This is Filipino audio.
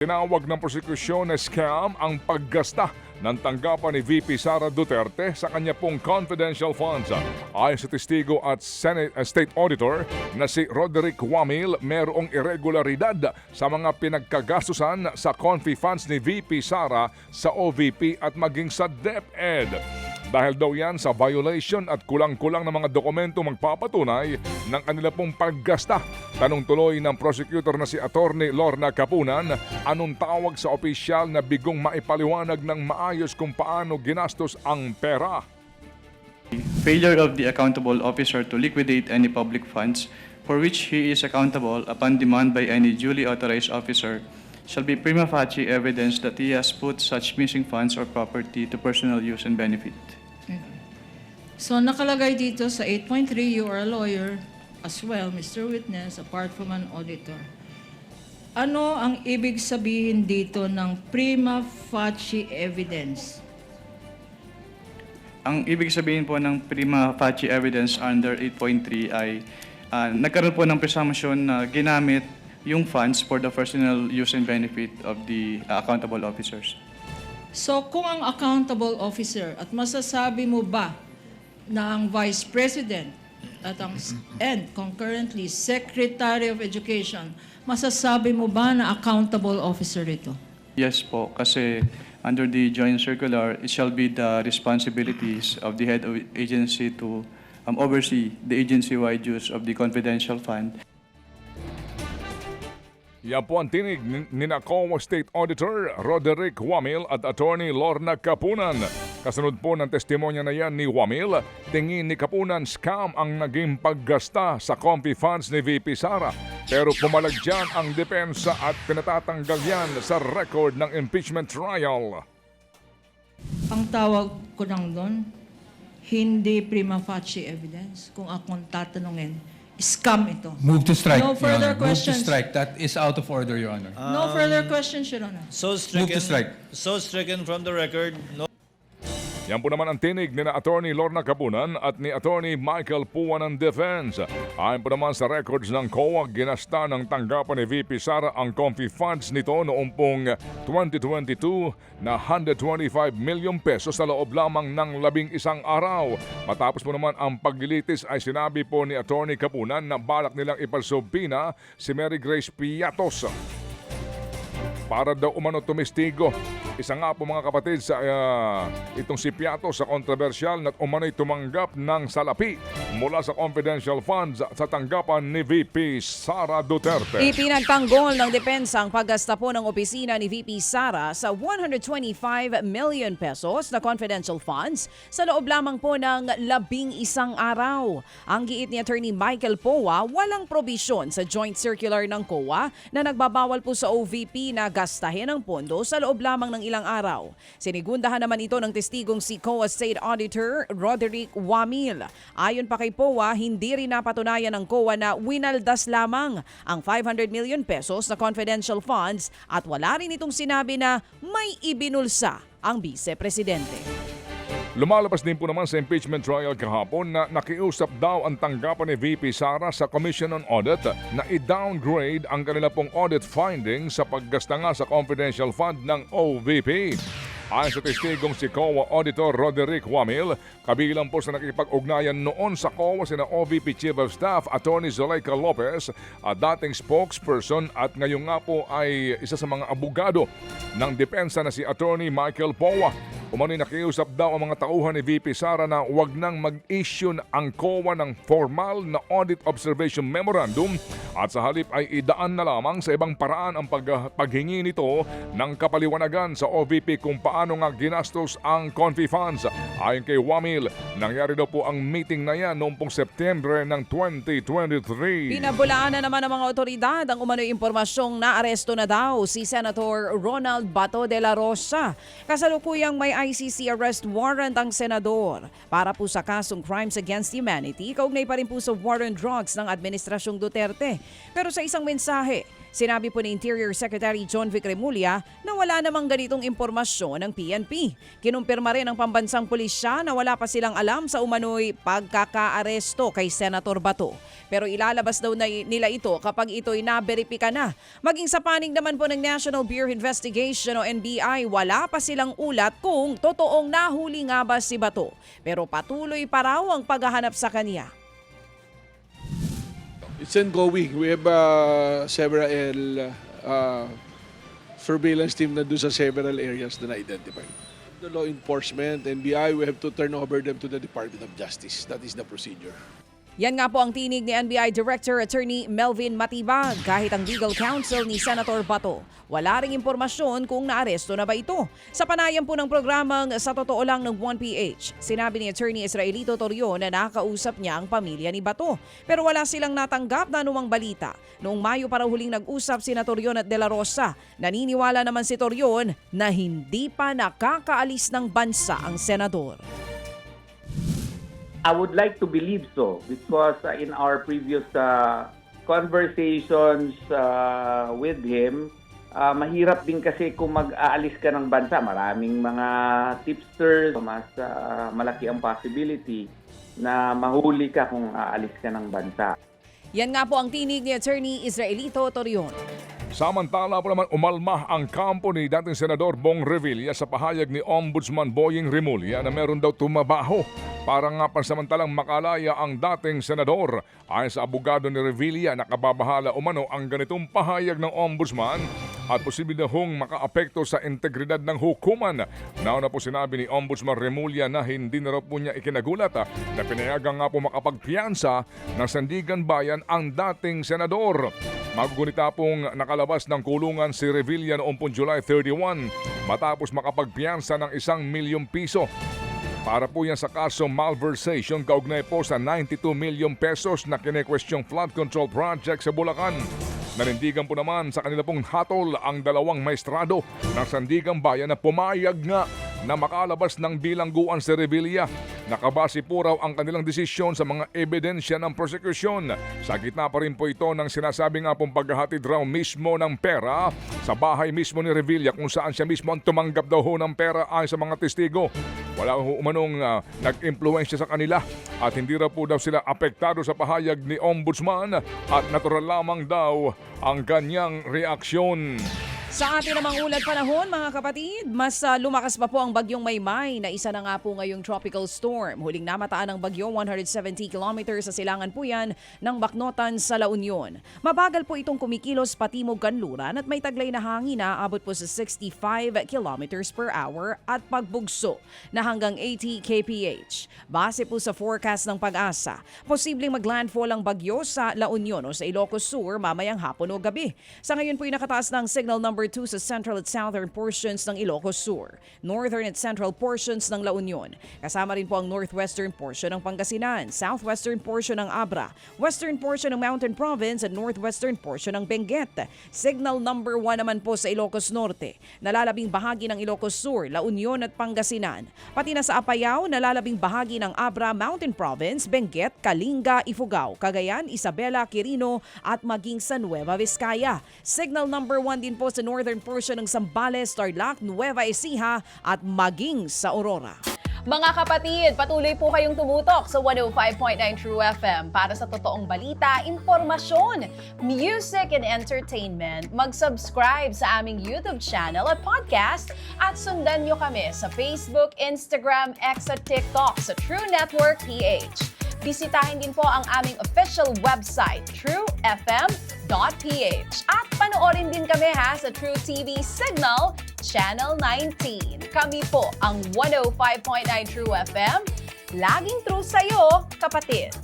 Tinawag ng prosekusyon na scam ang paggasta ng tanggapan ni VP Sara Duterte sa kanya pong confidential funds. Ayon sa testigo at State Auditor na si Roderick Wamil, merong irregularidad sa mga pinagkagastusan sa confi funds ni VP Sara sa OVP at maging sa DepEd. Dahil daw yan sa violation at kulang-kulang ng mga dokumento magpapatunay ng kanila pong paggasta. Tanong tuloy ng prosecutor na si Attorney Lorna Capunan, anong tawag sa opisyal na bigong maipaliwanag ng maayos kung paano ginastos ang pera? Failure of the accountable officer to liquidate any public funds for which he is accountable upon demand by any duly authorized officer shall be prima facie evidence that he has put such missing funds or property to personal use and benefit. So nakalagay dito sa 8.3, you are a lawyer as well, Mr. Witness, apart from an auditor. Ano ang ibig sabihin dito ng prima facie evidence? Ang ibig sabihin po ng prima facie evidence under 8.3 ay nagkaroon po ng presumption na ginamit yung funds for the personal use and benefit of the accountable officers. So kung ang accountable officer at masasabi mo ba na ang Vice President at and concurrently Secretary of Education, masasabi mo ba na accountable officer ito? Yes po, kasi under the joint circular, it shall be the responsibilities of the head of agency to oversee the agency-wide use of the confidential fund. Yan po ang tinig ni COA State Auditor Roderick Wamil at Attorney Lorna Capunan. Kasunod po ng testimonya na yan ni Wamil, tingin ni Capunan scam ang naging paggasta sa confi funds ni VP Sara. Pero pumalag dyan ang depensa at pinatatanggal yan sa record ng impeachment trial. Ang tawag ko lang doon, hindi prima facie evidence. Kung akong tatanungin, scam ito. Move to strike, No Your further Honor. Move to questions. strike. That is out of order, Your Honor. No further questions, Your Honor. So stricken, Move to strike. So stricken from the record. No. Yan po naman ang tinig ni na Attorney Lorna Capunan at ni Attorney Michael Puwan ng Defense. Ayon po naman sa records ng COA, ginasta ng tanggapan ni VP Sara ang confi funds nito noong pong 2022 na 125 million pesos sa loob lamang ng 11 araw. Matapos po naman ang paglilitis ay sinabi po ni Attorney Capunan na balak nilang ipalsubpina si Mary Grace Piatos para daw umano tumestigo. Isa nga po mga kapatid sa itong si Piatos sa kontrobersyal na umano'y tumanggap ng salapi mula sa confidential funds sa tanggapan ni VP Sara Duterte. Ipinagtanggol ng depensa ang paggasta po ng opisina ni VP Sara sa 125 million pesos na confidential funds sa loob lamang po ng 11 araw. Ang giit ni Attorney Michael Powa, walang probisyon sa joint circular ng COA na nagbabawal po sa OVP na gastahin ang pondo sa loob lamang ng ilang araw. Sinigundahan naman ito ng testigong si COA State Auditor Roderick Wamil. Ayon pa kay Powa, hindi rin napatunayan ng COA na winaldas lamang ang 500 million pesos na confidential funds at wala rin itong sinabi na may ibinulsa ang Vice-Presidente. Lumalabas din po naman sa impeachment trial kahapon na nakiusap daw ang tanggapan ni VP Sara sa Commission on Audit na i-downgrade ang kanila pong audit findings sa paggasta nga sa confidential fund ng OVP. Ayon sa testigong si COA Auditor Roderick Wamil, kabilang po sa nakipag-ugnayan noon sa COA sina OVP Chief of Staff Attorney Zuleika Lopez at dating spokesperson at ngayon nga po ay isa sa mga abogado ng depensa na si Attorney Michael Powa. Umano'y nakiusap daw ang mga tauhan ni VP Sara na huwag nang mag-issue ang COA ng formal na Audit Observation Memorandum at sa halip ay idaan na lamang sa ibang paraan ang paghingi nito ng kapaliwanagan sa OVP kung paano nga ginastos ang confi funds. Ayon kay Wamil, nangyari daw po ang meeting na yan noong pong September ng 2023. Pinabulaan na naman ng mga otoridad ang umano'y impormasyong naaresto na daw si Senator Ronald Bato de la Rosa. Kasalukuyang may ICC arrest warrant ang senador para po sa kasong crimes against humanity, kaugnay pa rin po sa war on drugs ng Administrasyong Duterte. Pero sa isang mensahe, Sinabi po ni Interior Secretary John Vic Remulla na wala namang ganitong impormasyon ng PNP. Kinumpirma rin ng pambansang pulisya na wala pa silang alam sa umano'y pagkakaaresto kay Senator Bato. Pero ilalabas daw nila ito kapag ito'y naberipika na. Maging sa panig naman po ng National Bureau of Investigation o NBI, wala pa silang ulat kung totoong nahuli nga ba si Bato. Pero patuloy pa raw ang paghahanap sa kanya. It's ongoing. We have several surveillance team na doon sa several areas na na-identify. The law enforcement, NBI, we have to turn over them to the Department of Justice. That is the procedure. Yan nga po ang tinig ni NBI Director Attorney Melvin Matibag kahit ang legal counsel ni Senator Bato. Wala ring impormasyon kung naaresto na ba ito. Sa panayam po ng programang Sa Totoo Lang ng 1PH, sinabi ni Attorney Israelito Torion na nakausap niya ang pamilya ni Bato. Pero wala silang natanggap na anumang balita. Noong Mayo para huling nag-usap sina Torion at De La Rosa, naniniwala naman si Torion na hindi pa nakakaalis ng bansa ang senador. I would like to believe so because in our previous conversations with him, mahirap din kasi kung mag-aalis ka ng bansa. Maraming mga tipsters, mas malaki ang possibility na mahuli ka kung aalis ka ng bansa. Yan nga po ang tinig ni Attorney Israelito Torion. Samantala po naman umalma ang kampo ni dating Senador Bong Revilla sa pahayag ni Ombudsman Boying Remulla na meron daw tumabaho para nga pansamantalang makalaya ang dating senador. Ayon sa abogado ni Revilla, nakababahala umano ang ganitong pahayag ng Ombudsman at posible na hong makaapekto sa integridad ng hukuman. Nauna po sinabi ni Ombudsman Remulla na hindi na raw po niya ikinagulat na pinayagan nga po makapagpiyansa ng Sandigan Bayan ang dating senador. Magugunita pong nakalabas ng kulungan si Revilla noong July 31 matapos makapagpiyansa ng 1 milyong piso. Para po yan sa kaso malversation kaugnay po sa 92 milyong pesos na kinekwestiyong flood control project sa Bulacan. Nanindigan po naman sa kanila pong hatol ang dalawang maestrado ng Sandigan Bayan na pumayag nga na makalabas ng bilangguan si Revilla. Nakabase po raw ang kanilang desisyon sa mga ebidensya ng prosekusyon. Sa gitna pa rin po ito ng sinasabi nga pong paghahatid raw mismo ng pera sa bahay mismo ni Revilla kung saan siya mismo ang tumanggap daw ho ng pera ayon sa mga testigo. Wala ho umanong nag-impluensya sa kanila at hindi raw po daw sila apektado sa pahayag ni Ombudsman at natural lamang daw ang kanyang reaksyon. Sa atin namang ulat panahon mga kapatid, mas lumakas pa po ang bagyong Maymay na isa na nga po ngayong tropical storm. Huling namataan ng bagyo 170 kilometers sa silangan po yan ng Baknotan sa La Union. Mabagal po itong kumikilos patimog kanluran at may taglay na hangin na abot po sa 65 kilometers per hour at pagbugso na hanggang 80 kph. Base po sa forecast ng Pag-asa, posibleng maglandfall ang bagyo sa La Union o sa Ilocos Sur mamayang hapon o gabi. Sa ngayon po nakataas ng signal number 2 sa central at southern portions ng Ilocos Sur, northern at central portions ng La Union. Kasama rin po ang northwestern portion ng Pangasinan, southwestern portion ng Abra, western portion ng Mountain Province at northwestern portion ng Benguet. Signal number 1 naman po sa Ilocos Norte, nalalabing bahagi ng Ilocos Sur, La Union at Pangasinan. Pati na sa Apayao, nalalabing bahagi ng Abra, Mountain Province, Benguet, Kalinga, Ifugao, Cagayan, Isabela, Quirino at maging sa Nueva Vizcaya. Signal number 1 din po sa northern portion ng Zambales, Tarlac, Nueva Ecija at maging sa Aurora. Mga kapatid, patuloy po kayong tumutok sa 105.9 True FM para sa totoong balita, informasyon, music and entertainment. Mag-subscribe sa aming YouTube channel at podcast at sundan nyo kami sa Facebook, Instagram, X at TikTok sa True Network PH. Bisitahin din po ang aming official website, truefm.ph. At panoorin din kami sa True TV Signal, Channel 19. Kami po ang 105.9 True FM. Laging true sa'yo, kapatid.